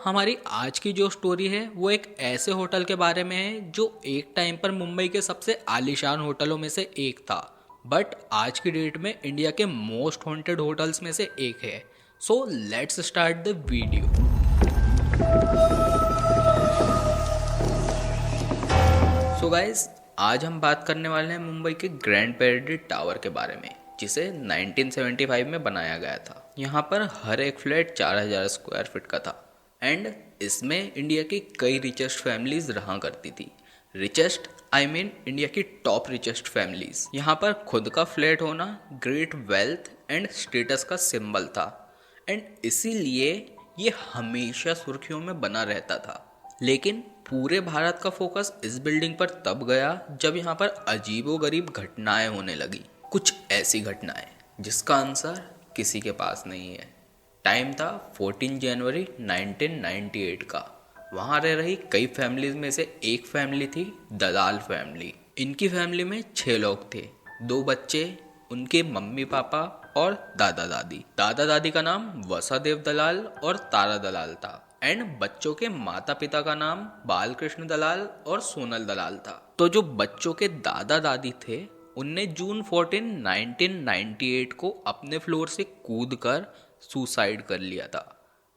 हमारी आज की जो स्टोरी है वो एक ऐसे होटल के बारे में है जो एक टाइम पर मुंबई के सबसे आलीशान होटलों में से एक था, बट आज की डेट में इंडिया के मोस्ट हॉन्टेड होटल्स में से एक है। So let's start the video. So guys, आज हम बात करने वाले हैं मुंबई के ग्रैंड पैराडाइज टावर के बारे में, जिसे 1975 में बनाया गया था। यहाँ पर हर एक फ्लैट 4000 स्क्वायर फीट का था एंड इसमें इंडिया की कई रिचेस्ट फैमिलीज रहा करती थी। रिचेस्ट आई मीन इंडिया की टॉप रिचेस्ट फैमिलीज। यहाँ पर खुद का फ्लैट होना ग्रेट वेल्थ एंड स्टेटस का सिंबल था एंड इसीलिए ये हमेशा सुर्खियों में बना रहता था। लेकिन पूरे भारत का फोकस इस बिल्डिंग पर तब गया जब यहाँ पर अजीबोगरीब घटनाएं होने लगी। कुछ ऐसी घटनाएं जिसका आंसर किसी के पास नहीं है। टाइम था 14 जनवरी 1998 का। वहाँ रह रही कई फैमिलीज में से एक फैमिली थी दलाल फैमिली। इनकी फैमिली में 6 लोग थे, 2 बच्चे, उनके मम्मी पापा और दादा दादी। दादा दादी का नाम वसादेव दलाल और तारा दलाल था एंड बच्चों के माता पिता का नाम बालकृष्ण दलाल और सोनल दलाल था। तो जो बच्चों के दादा दादी थे उनने जून 14, 1998 को अपने फ्लोर से कूदकर सुसाइड कर लिया था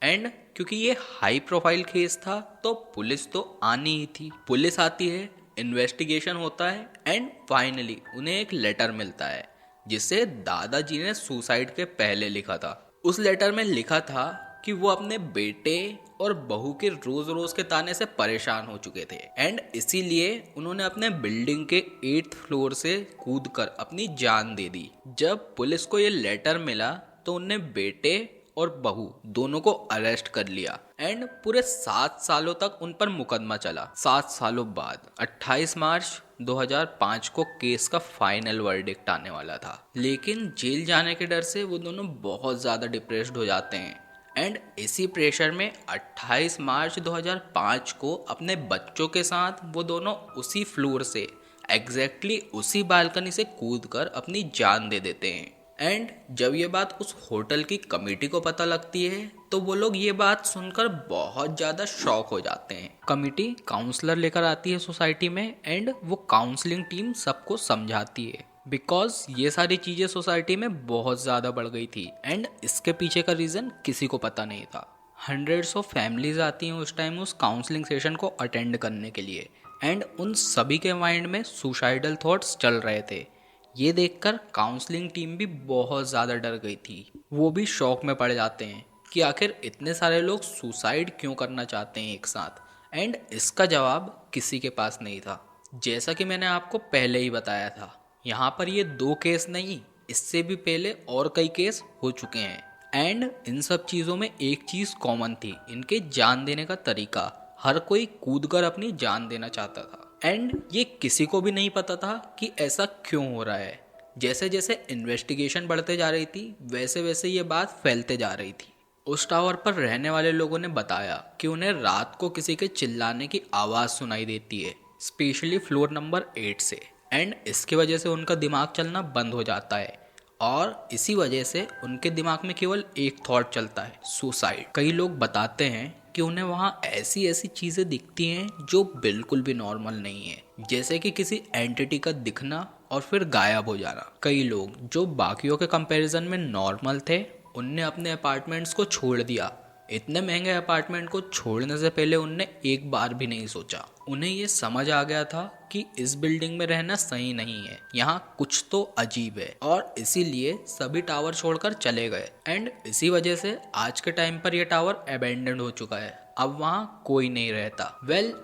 एंड क्योंकि ये हाई प्रोफाइल केस था तो पुलिस तो आनी ही थी। पुलिस आती है, इन्वेस्टिगेशन होता है एंड फाइनली उन्हें एक लेटर मिलता है जिसे दादाजी ने सुसाइड के पहले लिखा था। उस लेटर में लिखा था कि वो अपने बेटे और बहू के रोज रोज के ताने से परेशान हो चुके थे एंड इसीलिए उन्होंने अपने बिल्डिंग के 8th फ्लोर से कूदकर अपनी जान दे दी। जब पुलिस को ये लेटर मिला तो उनने बेटे और बहू दोनों को अरेस्ट कर लिया एंड पूरे 7 सालों तक उन पर मुकदमा चला। 7 सालों बाद 28 मार्च 2005 को केस का फाइनल वर्डिक्ट आने वाला था। लेकिन जेल जाने के डर से वो दोनों बहुत ज्यादा डिप्रेस्ड हो जाते हैं एंड इसी प्रेशर में 28 मार्च 2005 को अपने बच्चों के साथ वो दोनों उसी फ्लोर से एग्जैक्टली उसी बालकनी से कूदकर अपनी जान दे देते हैं। एंड जब ये बात उस होटल की कमेटी को पता लगती है तो वो लोग ये बात सुनकर बहुत ज़्यादा शॉक हो जाते हैं। कमेटी काउंसलर लेकर आती है सोसाइटी में एंड वो काउंसलिंग टीम सबको समझाती है बिकॉज ये सारी चीज़ें सोसाइटी में बहुत ज़्यादा बढ़ गई थी एंड इसके पीछे का रीज़न किसी को पता नहीं था। हंड्रेड्स ऑफ फैमिलीज आती हैं उस टाइम उस काउंसलिंग सेशन को अटेंड करने के लिए एंड उन सभी के माइंड में सुसाइडल थॉट्स चल रहे थे। ये देखकर काउंसलिंग टीम भी बहुत ज़्यादा डर गई थी। वो भी शॉक में पड़ जाते हैं कि आखिर इतने सारे लोग सुसाइड क्यों करना चाहते हैं एक साथ एंड इसका जवाब किसी के पास नहीं था। जैसा कि मैंने आपको पहले ही बताया था, यहाँ पर ये 2 केस नहीं, इससे भी पहले और कई केस हो चुके हैं एंड इन सब चीज़ों में एक चीज़ कॉमन थी, इनके जान देने का तरीका। हर कोई कूदकर अपनी जान देना चाहता था एंड ये किसी को भी नहीं पता था कि ऐसा क्यों हो रहा है। जैसे जैसे इन्वेस्टिगेशन बढ़ते जा रही थी वैसे वैसे ये बात फैलते जा रही थी। उस टावर पर रहने वाले लोगों ने बताया कि उन्हें रात को किसी के चिल्लाने की आवाज़ सुनाई देती है, स्पेशली फ्लोर नंबर 8 से एंड इसकी वजह से उनका दिमाग चलना बंद हो जाता है और इसी वजह से उनके दिमाग में केवल एक थॉट चलता है, सुसाइड। कई लोग बताते हैं कि उन्हें वहाँ ऐसी ऐसी चीज़ें दिखती हैं जो बिल्कुल भी नॉर्मल नहीं है, जैसे कि किसी एंटिटी का दिखना और फिर गायब हो जाना। कई लोग जो बाकियों के कंपैरिजन में नॉर्मल थे उनने अपने अपार्टमेंट्स को छोड़ दिया। इतने महंगे अपार्टमेंट को छोड़ने से पहले उनने एक बार भी नहीं सोचा। उन्हें ये समझ आ गया था कि इस बिल्डिंग में रहना सही नहीं है, यहाँ कुछ तो अजीब है और इसीलिए सभी टावर छोड़कर चले गए एंड इसी वजह से आज के टाइम पर यह टावर अबेंडेंड हो चुका है। अब वहाँ कोई नहीं रहता।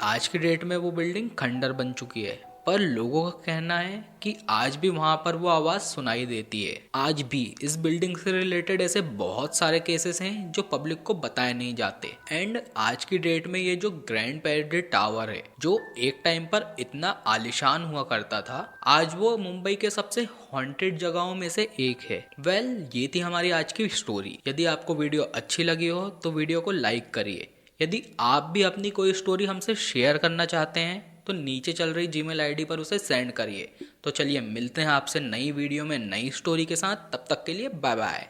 आज की डेट में वो बिल्डिंग खंडर बन चुकी है, पर लोगों का कहना है कि आज भी वहां पर वो आवाज सुनाई देती है। आज भी इस बिल्डिंग से रिलेटेड ऐसे बहुत सारे केसेस हैं जो पब्लिक को बताए नहीं जाते एंड आज की डेट में ये जो ग्रैंड पैराडाइज टावर है जो एक टाइम पर इतना आलिशान हुआ करता था, आज वो मुंबई के सबसे हॉन्टेड जगहों में से एक है। ये थी हमारी आज की स्टोरी। यदि आपको वीडियो अच्छी लगी हो तो वीडियो को लाइक करिए। यदि आप भी अपनी कोई स्टोरी हमसे शेयर करना चाहते हैं तो नीचे चल रही जीमेल आईडी पर उसे सेंड करिए। तो चलिए मिलते हैं आपसे नई वीडियो में नई स्टोरी के साथ। तब तक के लिए बाय बाय।